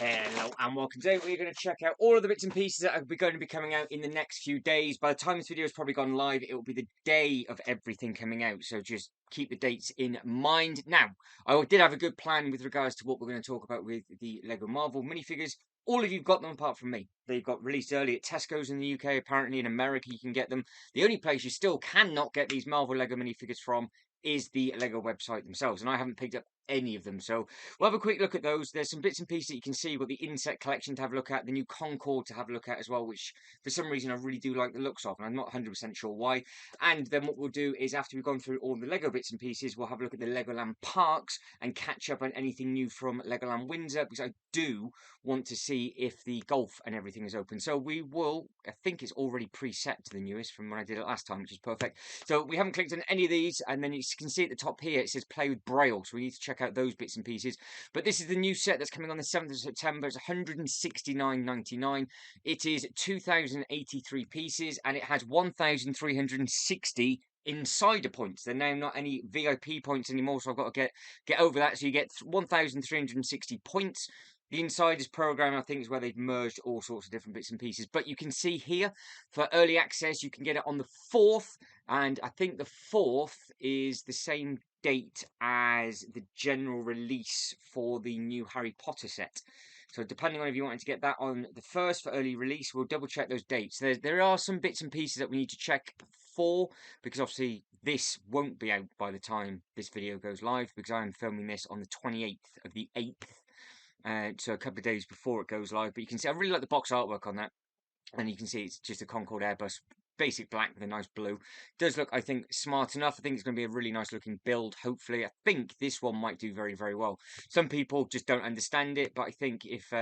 Hello and welcome. Today we're going to check out all of the bits and pieces that are going to be coming out in the next few days. By the time this video has probably gone live, it will be the day of everything coming out. So just keep the dates in mind. Now, I did have a good plan with regards to what we're going to talk about with the Lego Marvel minifigures. All of you've got them apart from me. They've got released early at Tesco's in the UK. Apparently in America you can get them. The only place you still cannot get these Marvel Lego minifigures from is the Lego website themselves. And I haven't picked up any of them. So we'll have a quick look at those. There's some bits and pieces that you can see. You've got the insect collection to have a look at, the new Concorde to have a look at as well, which for some reason I really do like the looks of, and I'm not 100% sure why. And then what we'll do is after we've gone through all the Lego bits and pieces, we'll have a look at the Legoland parks and catch up on anything new from Legoland Windsor, because I do want to see if the golf and everything is open. So we will, I think it's already preset to the newest from when I did it last time, which is perfect. So we haven't clicked on any of these, and then you can see at the top here, it says play with Braille. So we need to check out those bits and pieces. But this is the new set that's coming on the 7th of September. It's £169.99. It is 2,083 pieces, and it has 1,360 insider points. They're now not any VIP points anymore, so I've got to get over that. So you get 1,360 points. The Insiders program, I think, is where they've merged all sorts of different bits and pieces. But you can see here, for early access, you can get it on the 4th. And I think the 4th is the same date as the general release for the new Harry Potter set. So depending on if you wanted to get that on the 1st for early release, we'll double check those dates. There are some bits and pieces that we need to check for, because obviously this won't be out by the time this video goes live, because I am filming this on the 28th of the 8th. So a couple of days before it goes live. But you can see I really like the box artwork on that, and you can see it's just a Concorde Airbus, basic black with a nice blue. Does look, I think, smart enough. I think it's going to be a really nice looking build. Hopefully, I think this one might do very, very well. Some people just don't understand it, but I think if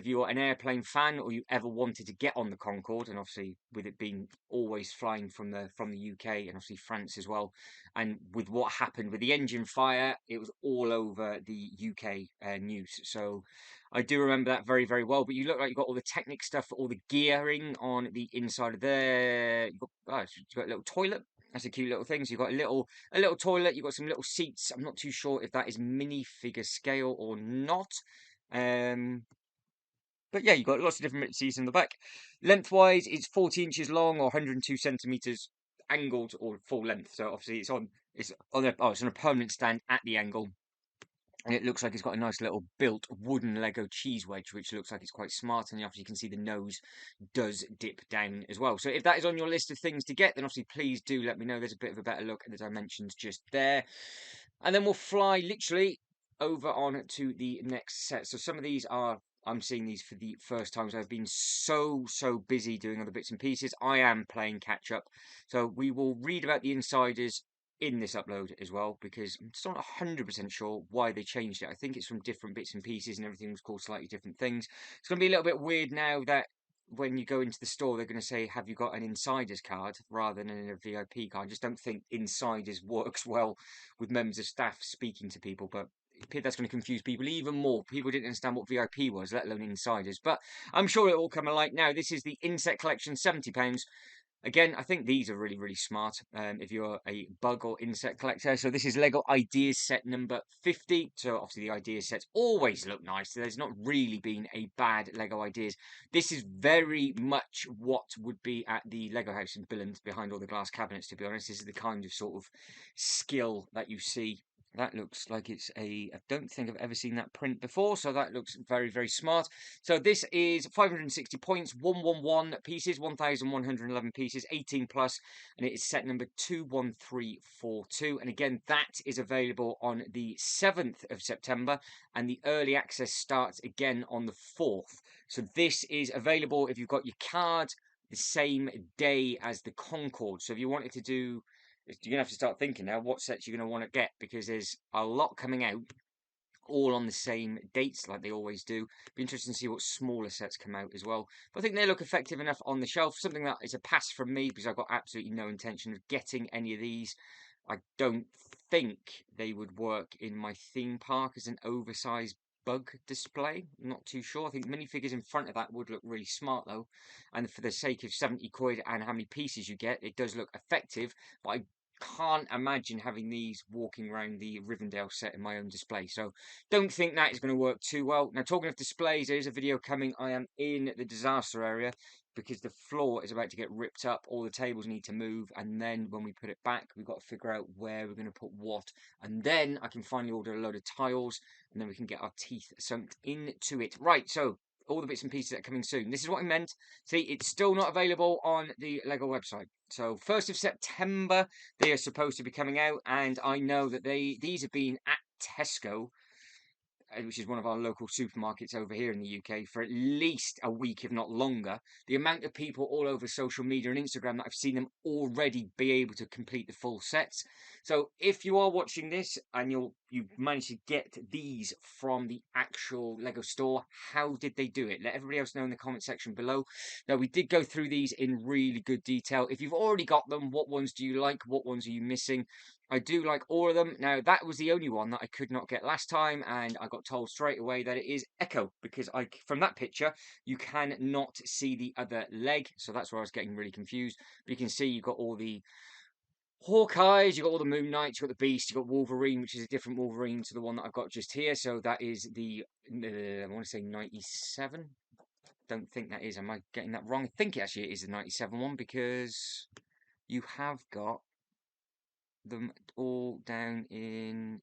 you're an airplane fan or you ever wanted to get on the Concorde, and obviously with it being always flying from the UK and obviously France as well, and with what happened with the engine fire, it was all over the UK news. So I do remember that very, very well. But you look like you've got all the Technic stuff, all the gearing on the inside of there. You've got a little toilet. That's a cute little thing. So you've got a little toilet. You've got some little seats. I'm not too sure if that is minifigure scale or not. But yeah, you've got lots of different seats in the back. Lengthwise, it's 40 inches long or 102 centimeters angled or full length. So obviously it's on a permanent stand at the angle. And it looks like it's got a nice little built wooden Lego cheese wedge, which looks like it's quite smart. And obviously you can see the nose does dip down as well. So if that is on your list of things to get, then obviously please do let me know. There's a bit of a better look at the dimensions just there. And then we'll fly literally over on to the next set. So some of these I'm seeing these for the first time. So I've been so busy doing other bits and pieces. I am playing catch up. So we will read about the Insiders in this upload as well, because I'm still not 100% sure why they changed it. I think it's from different bits and pieces and everything was called slightly different things. It's going to be a little bit weird now that when you go into the store, they're going to say, have you got an Insiders card rather than a VIP card. I just don't think Insiders works well with members of staff speaking to people, but that's going to confuse people even more. People didn't understand what VIP was, let alone Insiders. But I'm sure it will come alight now. This is the Insect Collection, £70. Again, I think these are really, really smart if you're a bug or insect collector. So this is Lego Ideas set number 50. So obviously the Ideas sets always look nice. There's not really been a bad Lego Ideas. This is very much what would be at the Lego house in Billund behind all the glass cabinets, to be honest. This is the kind of sort of skill that you see. That looks like it's I don't think I've ever seen that print before, so that looks very, very smart. So this is 560 points, 111 pieces, 1,111 pieces, 18 plus, and it is set number 21342. And again, that is available on the 7th of September, and the early access starts again on the 4th. So this is available if you've got your card the same day as the Concorde. So if you wanted to do, you're going to have to start thinking now what sets you're going to want to get, because there's a lot coming out all on the same dates like they always do. Be interesting to see what smaller sets come out as well. But I think they look effective enough on the shelf. Something that is a pass from me, because I've got absolutely no intention of getting any of these. I don't think they would work in my theme park as an oversized bug display. I'm not too sure. I think minifigures in front of that would look really smart though. And for the sake of 70 quid and how many pieces you get, it does look effective. But I can't imagine having these walking around the Rivendell set in my own display. So don't think that is going to work too well. Now, talking of displays, there is a video coming. I am in the disaster area because the floor is about to get ripped up. All the tables need to move. And then when we put it back, we've got to figure out where we're going to put what. And then I can finally order a load of tiles. And then we can get our teeth sunk into it. Right, so all the bits and pieces that are coming soon. This is what I meant. See, it's still not available on the LEGO website. So 1st of September, they are supposed to be coming out. And I know that these have been at Tesco, which is one of our local supermarkets over here in the UK, for at least a week, if not longer. The amount of people all over social media and Instagram that I've seen them already be able to complete the full sets. So if you are watching this and you managed to get these from the actual Lego store, how did they do it? Let everybody else know in the comment section below. Now, we did go through these in really good detail. If you've already got them, what ones do you like? What ones are you missing? I do like all of them. Now, that was the only one that I could not get last time, and I got told straight away that it is Echo, because from that picture, you cannot see the other leg, so that's where I was getting really confused. But you can see you've got all the Hawkeyes, you've got all the Moon Knights, you've got the Beast, you've got Wolverine, which is a different Wolverine to the one that I've got just here, so that is the, I want to say 97? Don't think that is, am I getting that wrong? I think actually it is the 97 one, because you have got them all down in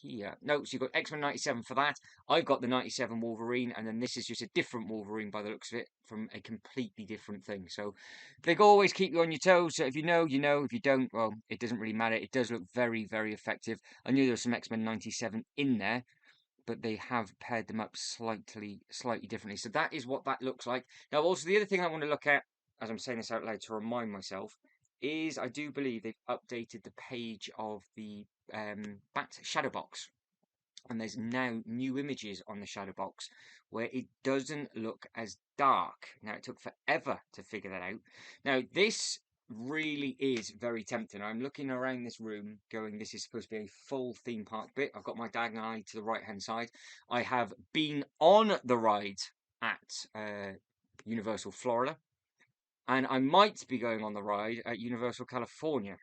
here. No, so you've got X-Men 97 for that. I've got the 97 Wolverine, and then this is just a different Wolverine by the looks of it, from a completely different thing. So they always keep you on your toes. So if you know, you know. If you don't, well, it doesn't really matter. It does look very, very effective. I knew there was some X-Men 97 in there, but they have paired them up slightly differently. So that is what that looks like. Now, also, the other thing I want to look at, as I'm saying this out loud to remind myself, is I do believe they've updated the page of the Bat Shadow Box. And there's now new images on the Shadow Box where it doesn't look as dark. Now, it took forever to figure that out. Now, this really is very tempting. I'm looking around this room going, this is supposed to be a full theme park bit. I've got my diagonal eye to the right-hand side. I have been on the ride at Universal Florida. And I might be going on the ride at Universal California,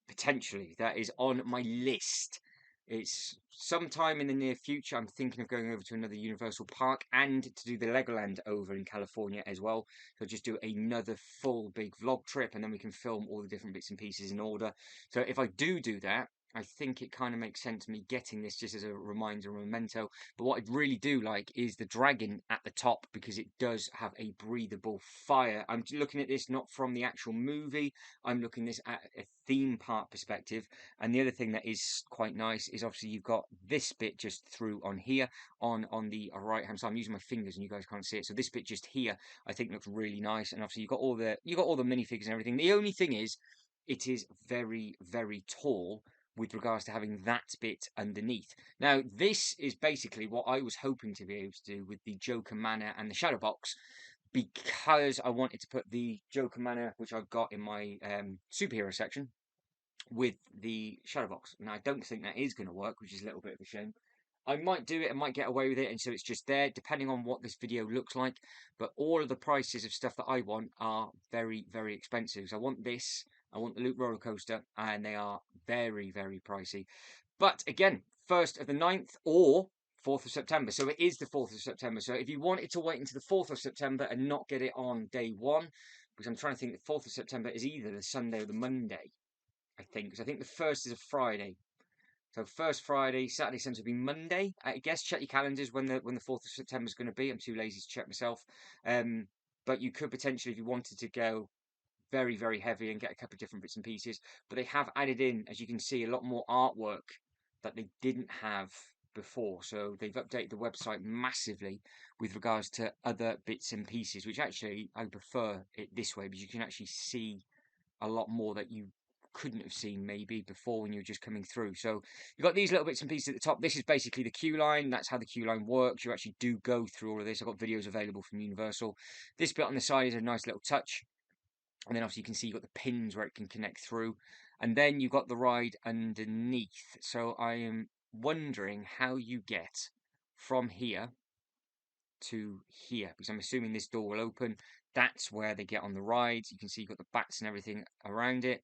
potentially. That is on my list. It's sometime in the near future. I'm thinking of going over to another Universal park and to do the Legoland over in California as well. So just do another full big vlog trip, and then we can film all the different bits and pieces in order. So if I do that, I think it kind of makes sense me getting this just as a reminder, a memento. But what I really do like is the dragon at the top, because it does have a breathable fire. I'm looking at this not from the actual movie. I'm looking this at a theme park perspective. And the other thing that is quite nice is obviously you've got this bit just through on here on the right hand side. I'm using my fingers and you guys can't see it. So this bit just here I think looks really nice. And obviously you've got all the minifigures and everything. The only thing is it is very, very tall with regards to having that bit underneath. Now, this is basically what I was hoping to be able to do with the Joker Manor and the Shadow Box, because I wanted to put the Joker Manor, which I've got in my superhero section, with the Shadow Box. Now, I don't think that is going to work, which is a little bit of a shame. I might do it, I might get away with it, and so it's just there, depending on what this video looks like. But all of the prices of stuff that I want are very, very expensive. So I want this, I want the Loop roller coaster, and they are very, very pricey. But again, 1st of the 9th or 4th of September. So it is the 4th of September. So if you wanted to wait until the 4th of September and not get it on day one, because I'm trying to think, the 4th of September is either the Sunday or the Monday, I think. Because I think the 1st is a Friday. So first Friday, Saturday, Sunday will be Monday. I guess check your calendars when the 4th of September is going to be. I'm too lazy to check myself. But you could potentially, if you wanted to go very, very heavy and get a couple of different bits and pieces. But they have added in, as you can see, a lot more artwork that they didn't have before. So they've updated the website massively with regards to other bits and pieces, which actually I prefer it this way, because you can actually see a lot more that you couldn't have seen maybe before when you were just coming through. So you've got these little bits and pieces at the top. This is basically the queue line. That's how the queue line works. You actually do go through all of this. I've got videos available from Universal. This bit on the side is a nice little touch. And then obviously you can see you've got the pins where it can connect through. And then you've got the ride underneath. So I am wondering how you get from here to here, because I'm assuming this door will open. That's where they get on the ride. You can see you've got the bats and everything around it.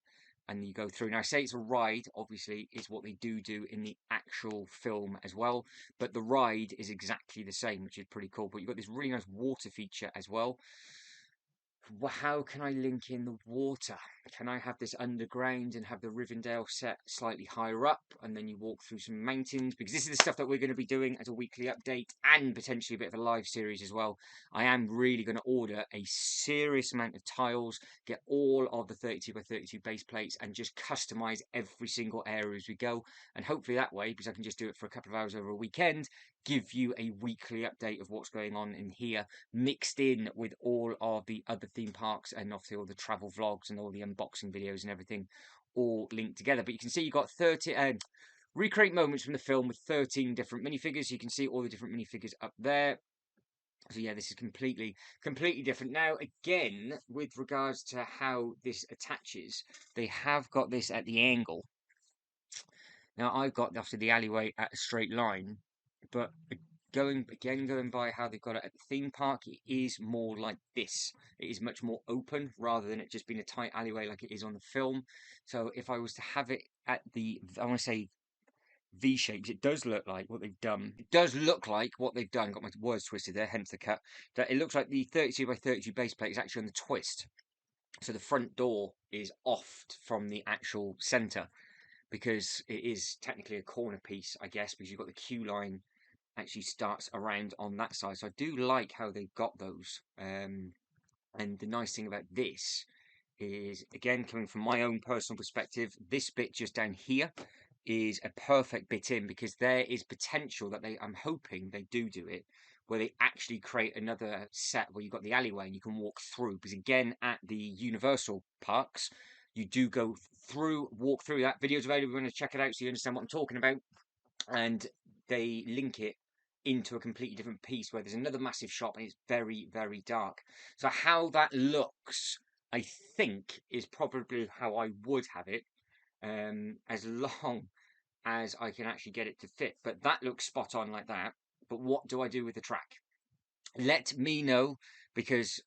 and you go through. Now, I say it's a ride, obviously, is what they do in the actual film as well, but the ride is exactly the same, which is pretty cool. But you've got this really nice water feature as well. How can I link in the water? Can I have this underground and have the Rivendell set slightly higher up, and then you walk through some mountains? Because this is the stuff that we're going to be doing as a weekly update and potentially a bit of a live series as well. I am really going to order a serious amount of tiles, get all of the 32 by 32 base plates, and just customize every single area as we go. And hopefully that way, because I can just do it for a couple of hours over a weekend, give you a weekly update of what's going on in here, mixed in with all of the other theme parks and obviously all the travel vlogs and all the unboxing videos and everything all linked together. But you can see you've got 30 recreate moments from the film with 13 different minifigures. You can see all the different minifigures up there. So yeah, this is completely different. Now, again, with regards to how this attaches, they have got this at the angle. Now, I've got after the alleyway at a straight line, but going by how they've got it at the theme park, it is more like this. It is much more open rather than it just being a tight alleyway like it is on the film. So if I was to have it at the, I want to say V shapes, it does look like what they've done. It does look like what they've done. Got my words twisted there, hence the cut. That it looks like the 32 by 32 base plate is actually on the twist. So the front door is off from the actual centre, because it is technically a corner piece, I guess, because you've got the queue line actually starts around on that side. So I do like how they've got those. And the nice thing about this is, again, coming from my own personal perspective, this bit just down here is a perfect bit in, because there is potential that I'm hoping they do it, where they actually create another set where you've got the alleyway and you can walk through. Because again, at the Universal parks, you do go through, walk through. That video's available. We're going to check it out so you understand what I'm talking about. And they link it into a completely different piece where there's another massive shop and it's very, very dark. So how that looks, I think, is probably how I would have it, as long as I can actually get it to fit. But that looks spot on like that. But what do I do with the track? Let me know, because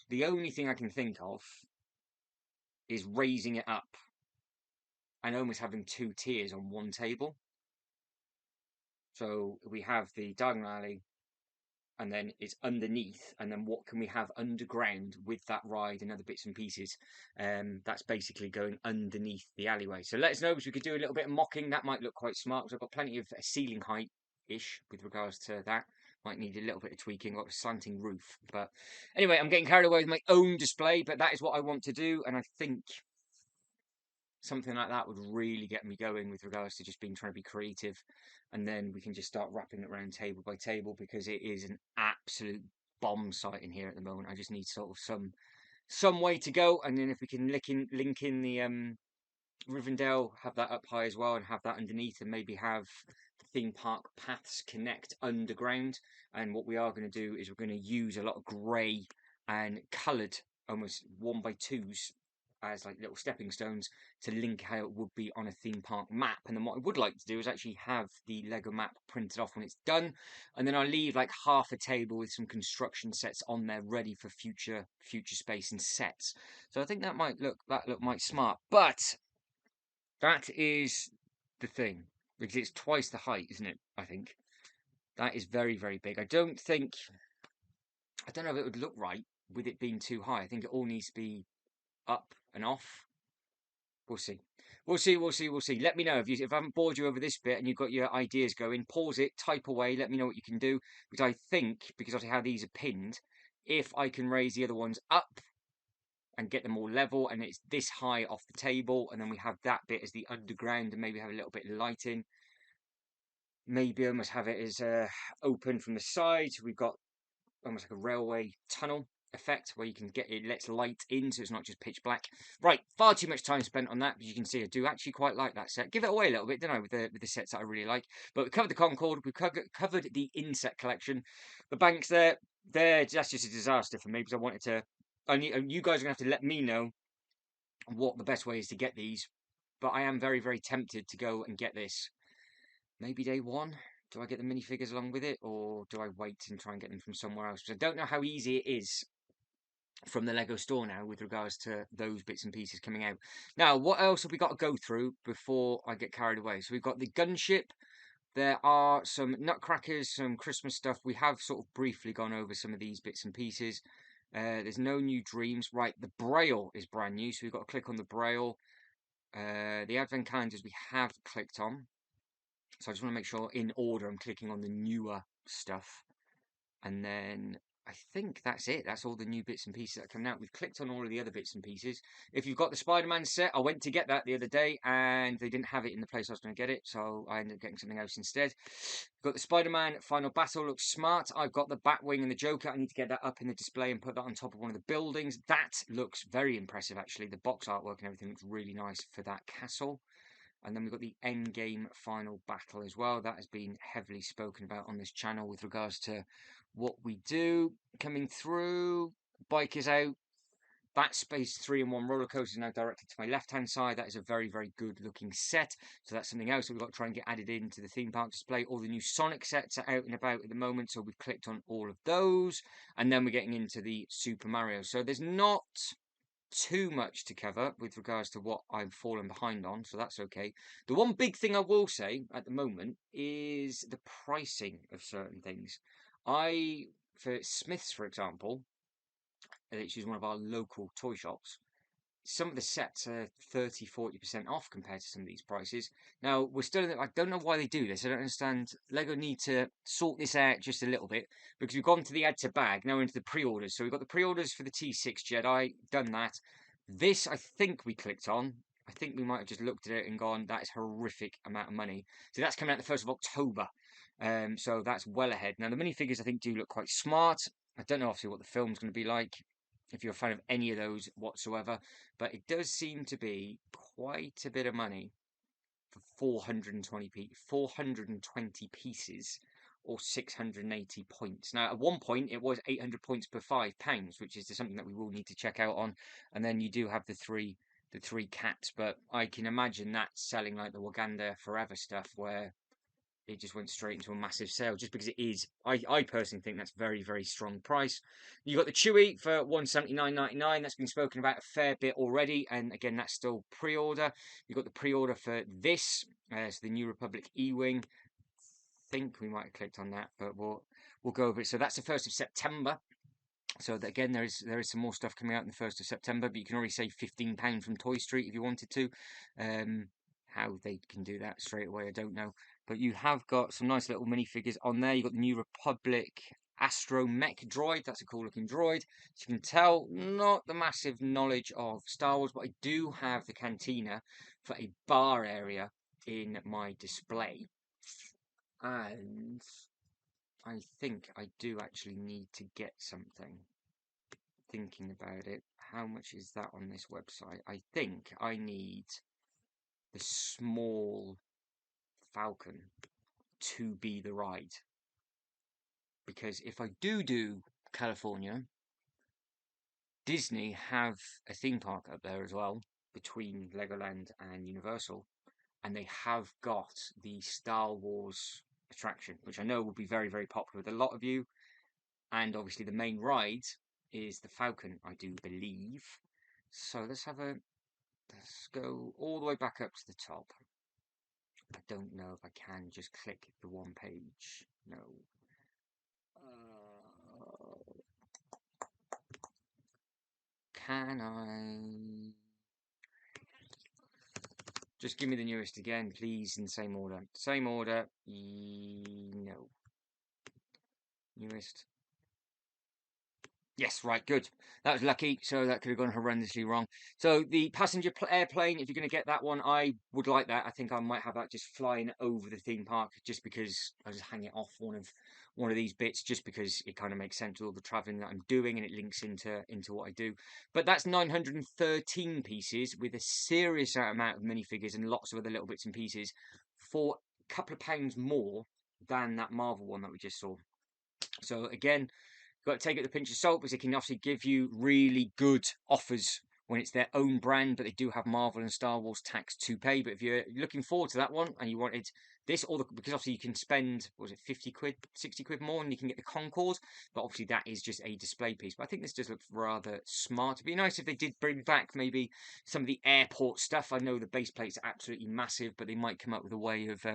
the only thing I can think of is raising it up and almost having two tiers on one table. So we have the diagonal alley, and then it's underneath, and then what can we have underground with that ride and other bits and pieces? That's basically going underneath the alleyway. So let us know, because we could do a little bit of mocking. That might look quite smart, because I've got plenty of ceiling height-ish with regards to that. Might need a little bit of tweaking. Got a slanting roof. But anyway, I'm getting carried away with my own display, but that is what I want to do, and I think something like that would really get me going with regards to just trying to be creative. And then we can just start wrapping it around table by table, because it is an absolute bomb site in here at the moment. I just need sort of some way to go, and then if we can link in the Rivendell, have that up high as well, and have that underneath, and maybe have the theme park paths connect underground. And what we are going to do is we're going to use a lot of grey and coloured, almost 1x2s, as like little stepping stones to link how it would be on a theme park map. And then what I would like to do is actually have the Lego map printed off when it's done, and then I'll leave like half a table with some construction sets on there ready for future space and sets. So I think that look smart. But that is the thing, because it's twice the height, isn't it? I think that is very, very big. I don't know if it would look right with it being too high. I think it all needs to be up and off. We'll see. We'll see. Let me know if I haven't bored you over this bit and you've got your ideas going. Pause it, type away. Let me know what you can do, because I think, because of how these are pinned, if I can raise the other ones up and get them all level, and it's this high off the table, and then we have that bit as the underground, and maybe have a little bit of lighting. Maybe almost have it as open from the side. We've got almost like a railway tunnel effect where you can get it lets light in, so it's not just pitch black. Right, far too much time spent on that, but you can see I do actually quite like that set. Give it away a little bit, don't I, with the sets that I really like. But we covered the Concorde, we covered the inset collection. The banks that's just a disaster for me, because I wanted to. You guys are gonna have to let me know what the best way is to get these. But I am very, very tempted to go and get this. Maybe day one. Do I get the minifigures along with it, or do I wait and try and get them from somewhere else? Because I don't know how easy it is from the Lego store now with regards to those bits and pieces coming out. Now, what else have we got to go through before I get carried away? So we've got the gunship. There are some nutcrackers, some Christmas stuff. We have sort of briefly gone over some of these bits and pieces. There's no new dreams. Right, the Braille is brand new, so we've got to click on the Braille. The Advent calendars we have clicked on. So I just want to make sure in order I'm clicking on the newer stuff. And then I think that's it. That's all the new bits and pieces that are coming out. We've clicked on all of the other bits and pieces. If you've got the Spider-Man set, I went to get that the other day and they didn't have it in the place I was going to get it. So I ended up getting something else instead. Got the Spider-Man Final Battle. Looks smart. I've got the Batwing and the Joker. I need to get that up in the display and put that on top of one of the buildings. That looks very impressive, actually. The box artwork and everything looks really nice for that castle. And then we've got the Endgame Final Battle as well. That has been heavily spoken about on this channel with regards to what we do. Coming through, bike is out. That Space 3-in-1 roller coaster is now directed to my left-hand side. That is a very, very good looking set. So that's something else that we've got to try and get added into the theme park display. All the new Sonic sets are out and about at the moment. So we've clicked on all of those. And then we're getting into the Super Mario. So there's not too much to cover with regards to what I've fallen behind on, so that's okay. The one big thing I will say at the moment is the pricing of certain things. For Smith's, for example, which is one of our local toy shops, some of the sets are 30-40% off compared to some of these prices. Now, we're still in I don't know why they do this. I don't understand. Lego need to sort this out just a little bit because we've gone to the add to bag, now into the pre-orders. So we've got the pre-orders for the T6 Jedi, done that. This, I think we clicked on. I think we might have just looked at it and gone, that is a horrific amount of money. So that's coming out the 1st of October. So that's well ahead. Now, the minifigures, I think, do look quite smart. I don't know, obviously, what the film's going to be like, if you're a fan of any of those whatsoever. But it does seem to be quite a bit of money for 420 pieces or 680 points. Now, at one point, it was 800 points per £5, which is something that we will need to check out on. And then you do have the three cats, but I can imagine that selling like the Wakanda Forever stuff, where it just went straight into a massive sale just because it is. I personally think that's very, very strong price. You got the Chewy for $179.99. That's been spoken about a fair bit already, and again, that's still pre-order. You got the pre-order for this, so the New Republic E-wing. Think we might have clicked on that, but we'll go over it. So that's the 1st of September. So that, again, there is some more stuff coming out on the 1st of September, but you can already save £15 from Toy Street if you wanted to. How they can do that straight away, I don't know. But you have got some nice little minifigures on there. You've got the New Republic Astromech droid. That's a cool looking droid. As you can tell, not the massive knowledge of Star Wars, but I do have the cantina for a bar area in my display. And I think I do actually need to get something. Thinking about it, how much is that on this website? I think I need the small Falcon to be the ride, because if I do California, Disney have a theme park up there as well between Legoland and Universal, and they have got the Star Wars attraction, which I know will be very, very popular with a lot of you. And obviously the main ride is the Falcon, I do believe. So let's go all the way back up to the top. I don't know if I can just click the one page. No. Can I? Just give me the newest again, please, in the same order. Same order. No. Newest. Yes, right, good. That was lucky, so that could have gone horrendously wrong. So the passenger airplane, if you're going to get that one, I would like that. I think I might have that just flying over the theme park, just because I just hang it off one of these bits, just because it kind of makes sense with all the traveling that I'm doing, and it links into what I do. But that's 913 pieces with a serious amount of minifigures and lots of other little bits and pieces for a couple of pounds more than that Marvel one that we just saw. So again, got to take it with a pinch of salt, because it can obviously give you really good offers when it's their own brand, but they do have Marvel and Star Wars tax to pay. But if you're looking forward to that one and you wanted this, or because obviously you can spend, what was it, 50 quid, 60 quid more, and you can get the Concorde, but obviously that is just a display piece. But I think this does look rather smart. It'd be nice if they did bring back maybe some of the airport stuff. I know the base plates are absolutely massive, but they might come up with a way of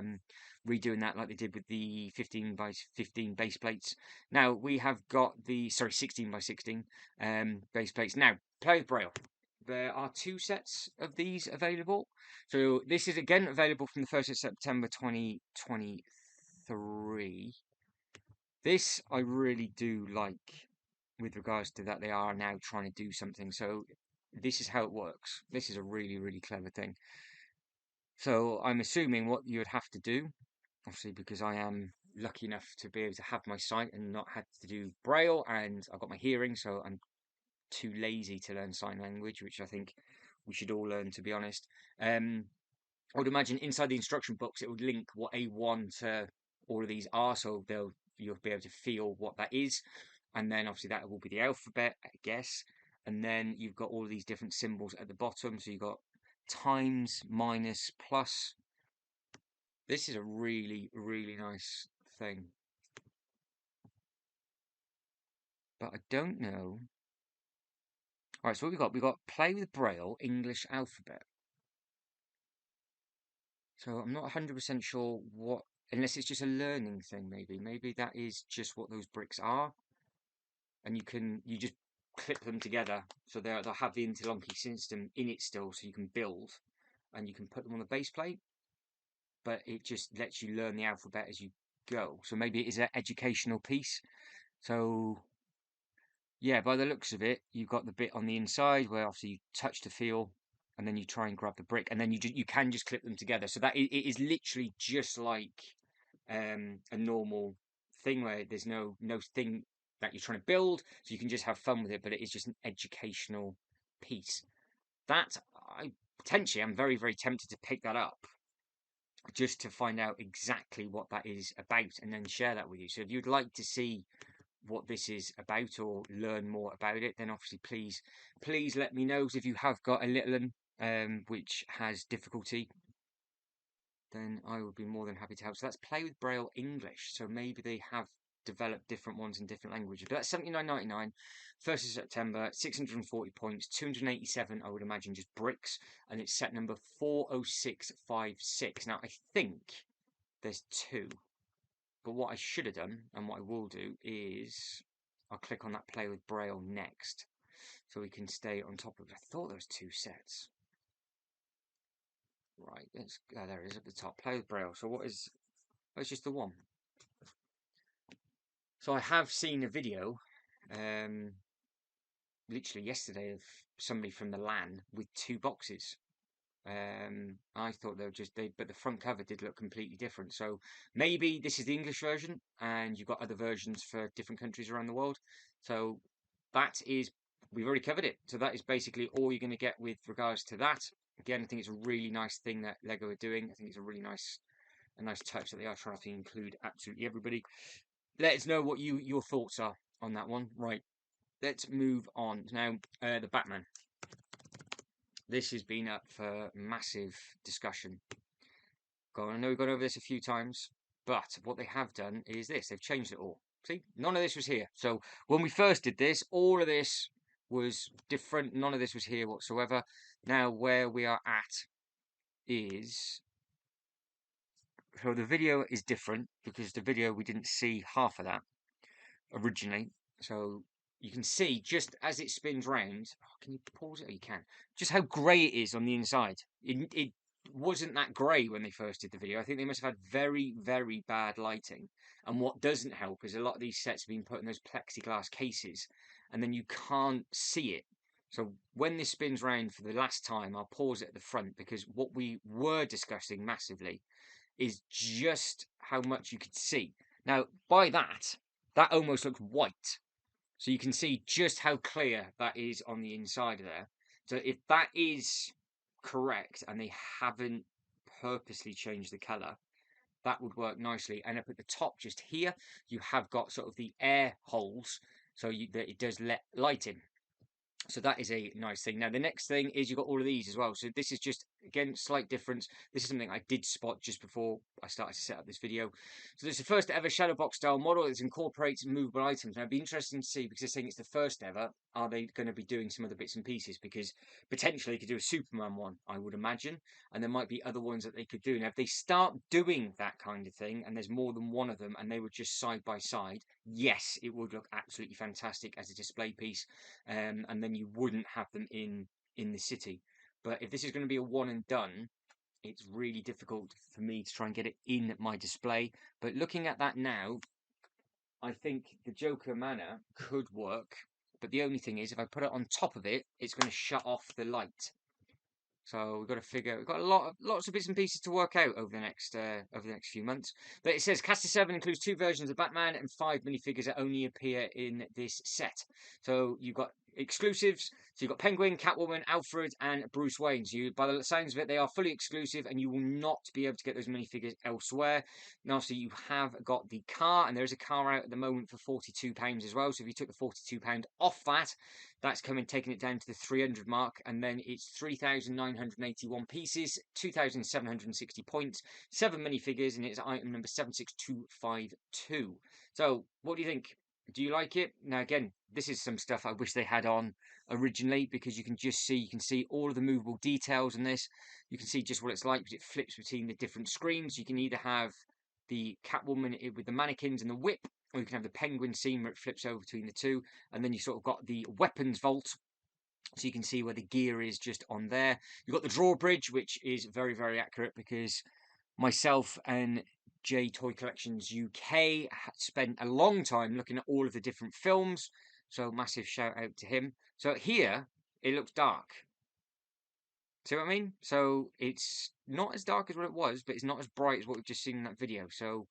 redoing that like they did with the 15 by 15 base plates. Now we have got the 16 by 16 base plates. Now, play with Braille. There are 2 sets of these available. So this is again available from the 1st of September 2023. This I really do like with regards to that they are now trying to do something. So this is how it works. This is a really, really clever thing. So I'm assuming what you would have to do, obviously because I am lucky enough to be able to have my sight and not have to do Braille, and I've got my hearing, so I'm too lazy to learn sign language, which I think we should all learn, to be honest. I would imagine inside the instruction books it would link what A1 to all of these are, so you'll be able to feel what that is, and then obviously that will be the alphabet, I guess, and then you've got all of these different symbols at the bottom, so you've got times, minus, plus. This is a really, really nice thing, but I don't know. All right, so what we've got play with Braille, English alphabet. So I'm not 100% sure what, unless it's just a learning thing, maybe. Maybe that is just what those bricks are. And you just clip them together. So they'll have the interlocking system in it still, so you can build. And you can put them on the base plate. But it just lets you learn the alphabet as you go. So maybe it is an educational piece. So yeah, by the looks of it, you've got the bit on the inside where obviously you touch to feel, and then you try and grab the brick, and then you can just clip them together. So that it is literally just like a normal thing where there's no thing that you're trying to build, so you can just have fun with it. But it is just an educational piece. That I'm very, very tempted to pick that up just to find out exactly what that is about, and then share that with you. So if you'd like to see what this is about or learn more about it, then obviously please let me know. If you have got a little one which has difficulty, then I would be more than happy to help. So that's Play with Braille English. So maybe they have developed different ones in different languages. But that's £79.99, 1st of September, 640 points, 287, I would imagine, just bricks, and it's set number 40656. Now I think there's 2. But what I should have done, and what I will do, is I'll click on that Play with Braille next, so we can stay on top of it. I thought there was 2 sets. Right, there it is at the top. Play with Braille. So what is... Oh, it's just the one. So I have seen a video, literally yesterday, of somebody from the LAN with 2 boxes. I thought they were but the front cover did look completely different. So maybe this is the English version, and you've got other versions for different countries around the world. So we've already covered it. So that is basically all you're going to get with regards to that. Again, I think it's a really nice thing that Lego are doing. I think it's a really nice touch that they are trying to include absolutely everybody. Let us know what your thoughts are on that one. Right, let's move on now. The Batman. This has been up for massive discussion. I know we've gone over this a few times, but what they have done is this. They've changed it all. See, none of this was here. So when we first did this, all of this was different. None of this was here whatsoever. Now where we are at is... So the video is different, because the video we didn't see half of that originally. So you can see just as it spins round. Oh, can you pause it? Oh, you can. Just how grey it is on the inside. It wasn't that grey when they first did the video. I think they must have had very, very bad lighting. And what doesn't help is a lot of these sets have been put in those plexiglass cases, and then you can't see it. So when this spins round for the last time, I'll pause it at the front, because what we were discussing massively is just how much you could see. Now, by that almost looks white. So you can see just how clear that is on the inside of there. So if that is correct, and they haven't purposely changed the colour, that would work nicely. And up at the top just here, you have got sort of the air holes, so that it does let light in. So that is a nice thing. Now the next thing is you've got all of these as well. So this is just again, slight difference. This is something I did spot just before I started to set up this video. So this is the first ever shadow box style model that incorporates movable items. Now, it'd be interesting to see, because they're saying it's the first ever, are they going to be doing some of the bits and pieces? Because potentially they could do a Superman one, I would imagine, and there might be other ones that they could do. Now, if they start doing that kind of thing, and there's more than one of them, and they were just side by side, yes, it would look absolutely fantastic as a display piece, and then you wouldn't have them in the city. But if this is going to be a one and done, it's really difficult for me to try and get it in my display. But looking at that now, I think the Joker Manor could work. But the only thing is, if I put it on top of it, it's going to shut off the light. So we've got to figure. We've got lots of bits and pieces to work out over the next few months. But it says Caster 7 includes 2 versions of Batman and 5 minifigures that only appear in this set. So you've got exclusives. So you've got Penguin, Catwoman, Alfred, and Bruce Wayne. So by the sounds of it, they are fully exclusive, and you will not be able to get those minifigures elsewhere. And also, you have got the car, and there is a car out at the moment for £42 as well. So if you took the £42 off that, that's taking it down to the 300 mark, and then it's 3,981 pieces, 2,760 points, 7 minifigures, and it's item number 76252. So, what do you think? Do you like it? Now, again, this is some stuff I wish they had on originally, because you can see all of the movable details in this. You can see just what it's like, because it flips between the different screens. You can either have the Catwoman with the mannequins and the whip, or you can have the Penguin scene where it flips over between the two, and then you sort of got the weapons vault, so you can see where the gear is just on there. You've got the drawbridge, which is very, very accurate, because myself and J Toy Collections UK spent a long time looking at all of the different films, so massive shout out to him. So here, it looks dark. See what I mean? So it's not as dark as what it was, but it's not as bright as what we've just seen in that video. So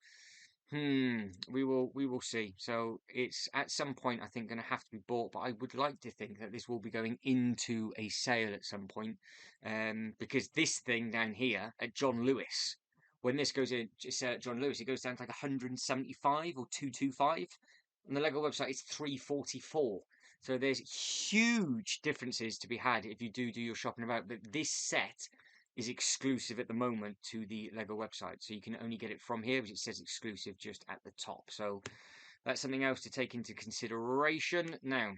we will see. So it's at some point, I think, going to have to be bought, but I would like to think that this will be going into a sale at some point, because this thing down here at John Lewis, when this goes in, John Lewis, it goes down to like 175 or 225. On the Lego website, it's 344. So there's huge differences to be had if you do your shopping about. But this set is exclusive at the moment to the Lego website, so you can only get it from here, because it says exclusive just at the top. So that's something else to take into consideration. Now,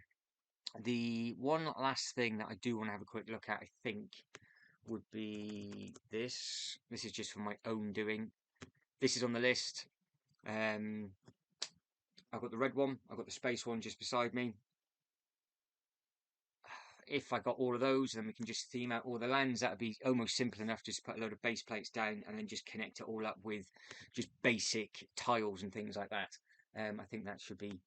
the one last thing that I do want to have a quick look at, I think, would be this. This is just for my own doing. This is on the list. I've got the red one, I've got the space one just beside me. If I got all of those, then we can just theme out all the lands. That would be almost simple enough. Just put a load of base plates down and then just connect it all up with just basic tiles and things like that. I think that should be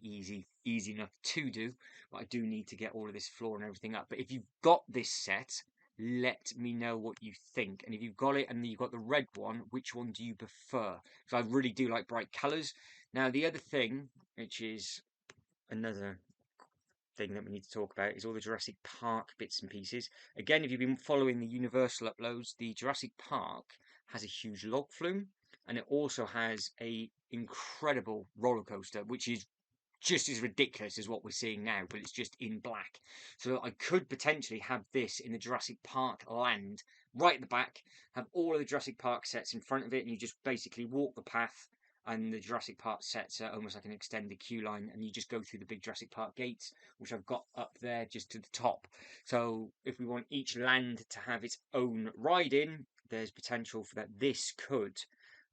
easy enough to do. But I do need to get all of this floor and everything up. But if you've got this set, let me know what you think. And if you've got it and you've got the red one, which one do you prefer? Because I really do like bright colours. Now, the other thing, which is another thing that we need to talk about, is all the Jurassic Park bits and pieces. Again, if you've been following the Universal uploads, the Jurassic Park has a huge log flume, and it also has a incredible roller coaster, which is just as ridiculous as what we're seeing now, but it's just in black. So I could potentially have this in the Jurassic Park land, right at the back, have all of the Jurassic Park sets in front of it, and you just basically walk the path, and the Jurassic Park sets are almost like an extended queue line, and you just go through the big Jurassic Park gates, which I've got up there just to the top. So if we want each land to have its own ride in, there's potential for that. This could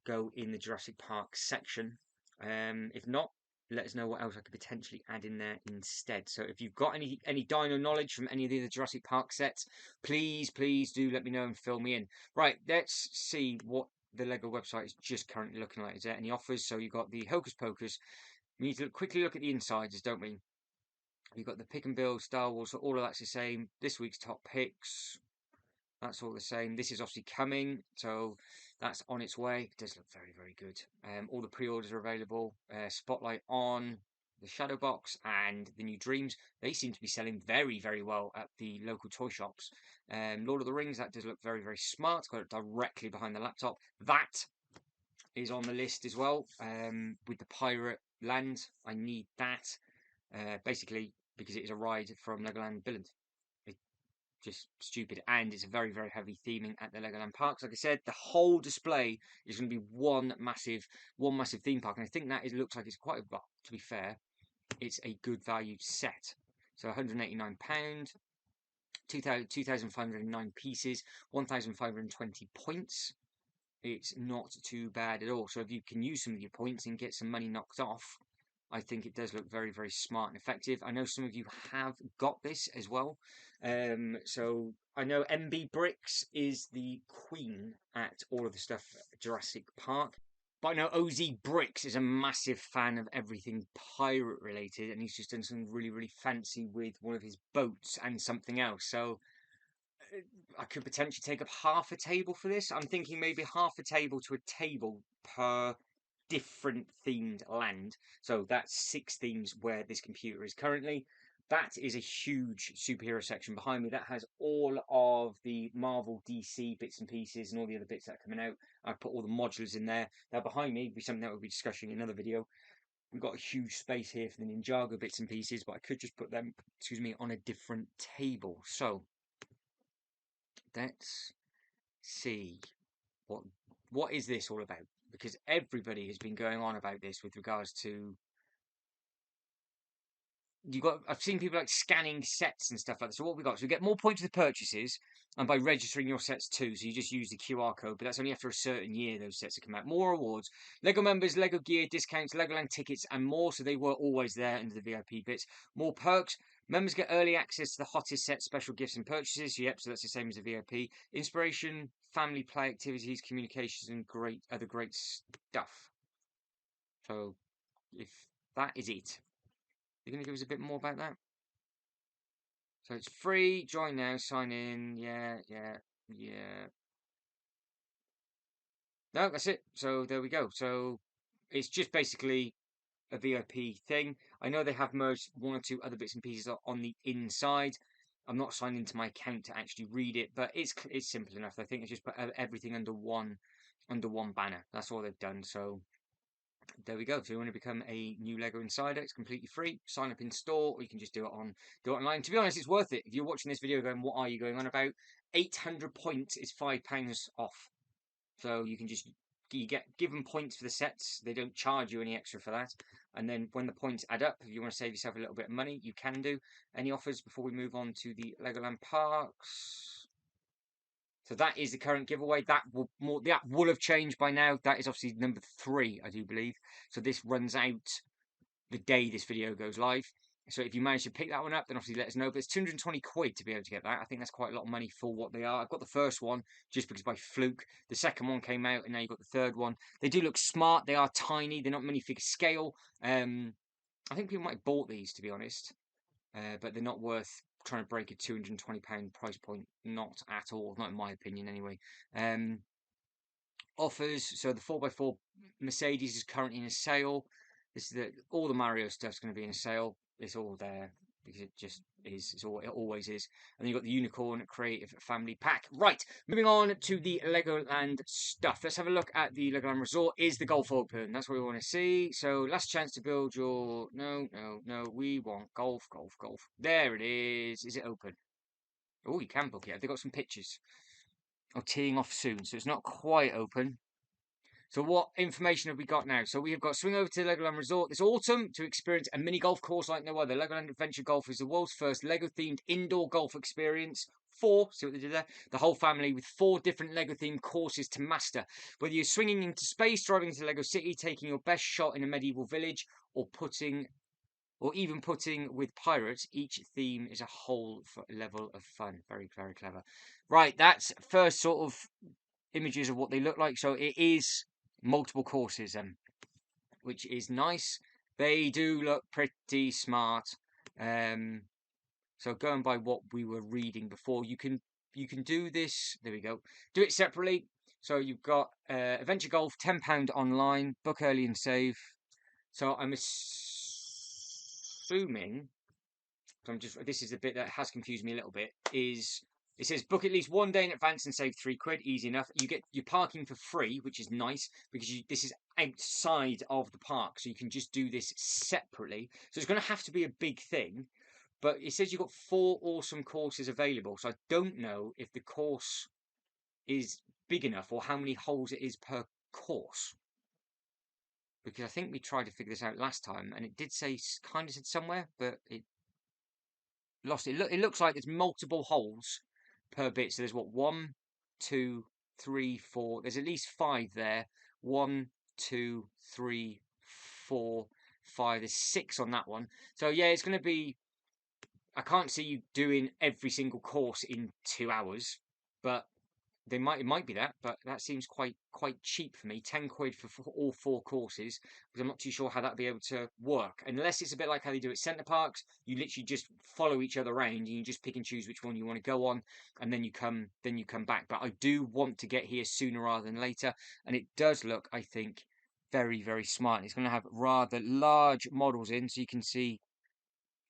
go in the Jurassic Park section. If not, let us know what else I could potentially add in there instead. So if you've got any dino knowledge from any of the other Jurassic Park sets, please do let me know and fill me in. Right, let's see what the Lego website is just currently looking like. Is there any offers? So you've got the Hocus Pocus. We need to quickly look at the insiders, don't we? You've got the Pick and Build, Star Wars, so all of that's the same. This week's top picks, that's all the same. This is obviously coming, so that's on its way. It does look very, very good. All the pre-orders are available. Spotlight on the Shadow Box and the New Dreams. They seem to be selling very, very well at the local toy shops. Lord of the Rings, that does look very, very smart. Got it directly behind the laptop. That is on the list as well. With the Pirate Land, I need that. Basically, because it is a ride from Legoland Billund. just stupid. And it's a very, very heavy theming at the Legoland parks. Like I said, the whole display is going to be one massive theme park, and I think that looks like it's quite a, well, to be fair, it's a good value set. So £189, 2,509 pieces, 1,520 points. It's not too bad at all. So if you can use some of your points and get some money knocked off, I think it does look very, very smart and effective. I know some of you have got this as well. So I know MB Bricks is the queen at all of the stuff at Jurassic Park. But I know OZ Bricks is a massive fan of everything pirate related, and he's just done something really, really fancy with one of his boats and something else. So I could potentially take up half a table for this. I'm thinking maybe half a table to a table per different themed land. So that's 6 themes where this computer is currently. That is a huge superhero section behind me. That has all of the Marvel, DC bits and pieces and all the other bits that are coming out. I've put all the modulars in there. Now behind me will be something that we'll be discussing in another video. We've got a huge space here for the Ninjago bits and pieces, but I could just put them, on a different table. So let's see what is this all about, because everybody has been going on about this with regards to I've seen people like scanning sets and stuff like that. So what we got, so we get more points with purchases and by registering your sets too. So you just use the QR code, but that's only after a certain year those sets have come out. More rewards, Lego members, Lego gear discounts, Legoland tickets and more. So they were always there under the VIP bits. More perks, members get early access to the hottest sets, special gifts and purchases. Yep, so that's the same as the VIP. Inspiration, family play activities, communications and other great stuff. So if that is it, you're going to give us a bit more about that? So it's free. Join now. Sign in. Yeah. No, that's it. So there we go. So it's just basically a VIP thing. I know they have merged 1 or 2 other bits and pieces on the inside. I'm not signed into my account to actually read it, but it's simple enough. I think it's just put everything under one banner. That's all they've done. So there we go. If you want to become a new Lego Insider, it's completely free. Sign up in store, or you can just do it online. To be honest, it's worth it. If you're watching this video going, what are you going on about? 800 points is £5 off. So you can just get given points for the sets. They don't charge you any extra for that. And then when the points add up, if you want to save yourself a little bit of money, you can do. Any offers before we move on to the Legoland Parks? So that is the current giveaway. That will have changed by now. That is obviously number 3, I do believe. So this runs out the day this video goes live. So if you manage to pick that one up, then obviously let us know. But it's 220 quid to be able to get that. I think that's quite a lot of money for what they are. I've got the first one just because by fluke. The second one came out, and now you've got the third one. They do look smart. They are tiny. They're not minifigure scale. I think people might have bought these, to be honest. But they're not worth trying to break a £220 price point. Not at all. Not in my opinion, anyway. Offers. So the 4x4 Mercedes is currently in a sale. This is all the Mario stuff's going to be in a sale. It's all there because it just is. It always is. And then you've got the Unicorn Creative Family Pack. Right, moving on to the Legoland stuff. Let's have a look at the Legoland Resort. Is the golf open? That's what we want to see. So last chance to build your... No. We want golf. There it is. Is it open? Oh, you can book it. Have they got some pictures? Oh, teeing off soon. So it's not quite open. So what information have we got now? So we have got swing over to Legoland Resort this autumn to experience a mini golf course like no other. Legoland Adventure Golf is the world's first Lego-themed indoor golf experience. 4, see what they did there? The whole family with 4 different Lego-themed courses to master. Whether you're swinging into space, driving into Lego City, taking your best shot in a medieval village, or even putting with pirates, each theme is a whole level of fun. Very, very clever. Right, that's first sort of images of what they look like. So it is multiple courses, which is nice. They do look pretty smart. So going by what we were reading before, you can do this. There we go. Do it separately. So you've got Adventure Golf, £10 online. Book early and save. So I'm assuming. This is the bit that has confused me a little bit. It says book at least 1 day in advance and save £3. Easy enough. You get your parking for free, which is nice because this is outside of the park, so you can just do this separately. So it's going to have to be a big thing. But it says you've got 4 awesome courses available. So I don't know if the course is big enough or how many holes it is per course. Because I think we tried to figure this out last time, and it did say, kind of said somewhere, but it lost it. It looks like there's multiple holes per bit. So there's what, 1, 2, 3, 4. There's at least 5 there. 1, 2, 3, 4, 5. There's 6 on that one. So yeah, it's going to be. I can't see you doing every single course in 2 hours, but it might be that, but that seems quite cheap for me. 10 quid for all 4 courses, because I'm not too sure how that'd be able to work. Unless it's a bit like how they do at centre parks, you literally just follow each other around and you just pick and choose which one you want to go on, and then you come back. But I do want to get here sooner rather than later, and it does look, I think, very, very smart. It's going to have rather large models in, so you can see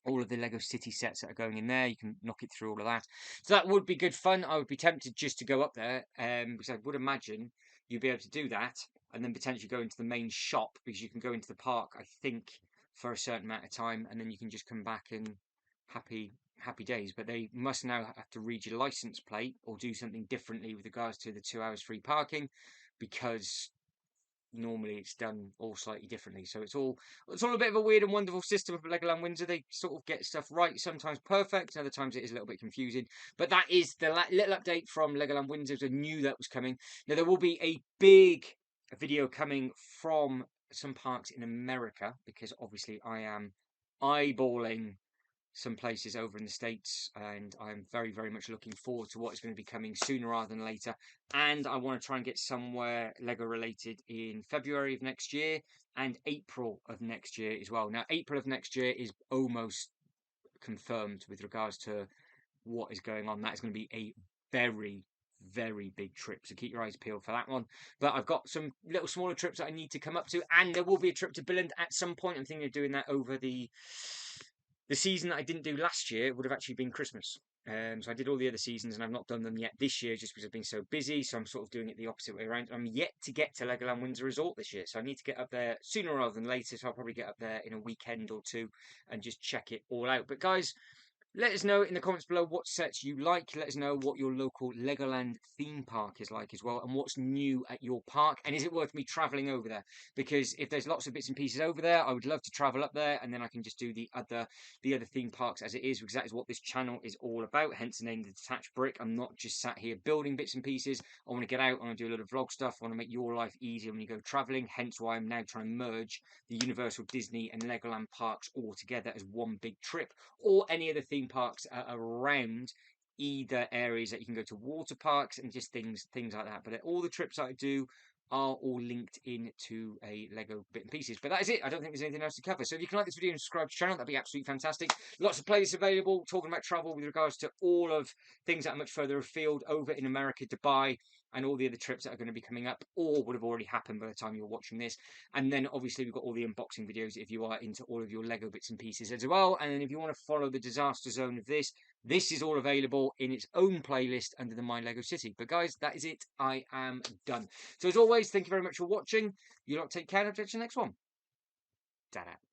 all of the Lego City sets that are going in there. You can knock it through all of that. So that would be good fun. I would be tempted just to go up there, because I would imagine you'd be able to do that and then potentially go into the main shop, because you can go into the park, I think, for a certain amount of time, and then you can just come back and happy days. But they must now have to read your license plate or do something differently with regards to the 2 hours free parking, because normally it's done all slightly differently. So it's all a bit of a weird and wonderful system of Legoland Windsor. They sort of get stuff right, sometimes perfect, and other times it is a little bit confusing. But that is the little update from Legoland Windsor. I knew that was coming. Now there will be a big video coming from some parks in America, because obviously I am eyeballing some places over in the States, and I'm very, very much looking forward to what is going to be coming sooner rather than later. And I want to try and get somewhere Lego related in February of next year and April of next year as well. Now, April of next year is almost confirmed with regards to what is going on. That is going to be a very, very big trip, so keep your eyes peeled for that one. But I've got some little smaller trips that I need to come up to, and there will be a trip to Billund at some point. I'm thinking of doing that over the season that I didn't do last year. Would have actually been Christmas. So I did all the other seasons, and I've not done them yet this year just because I've been so busy. So I'm sort of doing it the opposite way around. I'm yet to get to Legoland Windsor Resort this year, so I need to get up there sooner rather than later. So I'll probably get up there in a weekend or two and just check it all out. But guys, let us know in the comments below what sets you like. Let us know what your local Legoland theme park is like as well, and what's new at your park. And is it worth me travelling over there? Because if there's lots of bits and pieces over there, I would love to travel up there, and then I can just do the other theme parks as it is, because that is what this channel is all about. Hence the name, The Detached Brick. I'm not just sat here building bits and pieces. I want to get out. I want to do a lot of vlog stuff. I want to make your life easier when you go travelling. Hence why I'm now trying to merge the Universal, Disney, and Legoland parks all together as one big trip, or any other theme parks around either areas that you can go to water parks and just things like that. But all the trips that I do are all linked into a Lego bit and pieces. But that is it. I don't think there's anything else to cover. So if you can like this video and subscribe to the channel, that'd be absolutely fantastic. Lots of playlists available talking about travel with regards to all of things that are much further afield over in America, Dubai, and all the other trips that are going to be coming up or would have already happened by the time you're watching this. And then obviously we've got all the unboxing videos if you are into all of your Lego bits and pieces as well. And then if you want to follow the disaster zone of this is all available in its own playlist under the My Lego City. But guys, that is it. I am done. So as always, thank you very much for watching. You lot take care, and I'll catch you next one. Ta-da.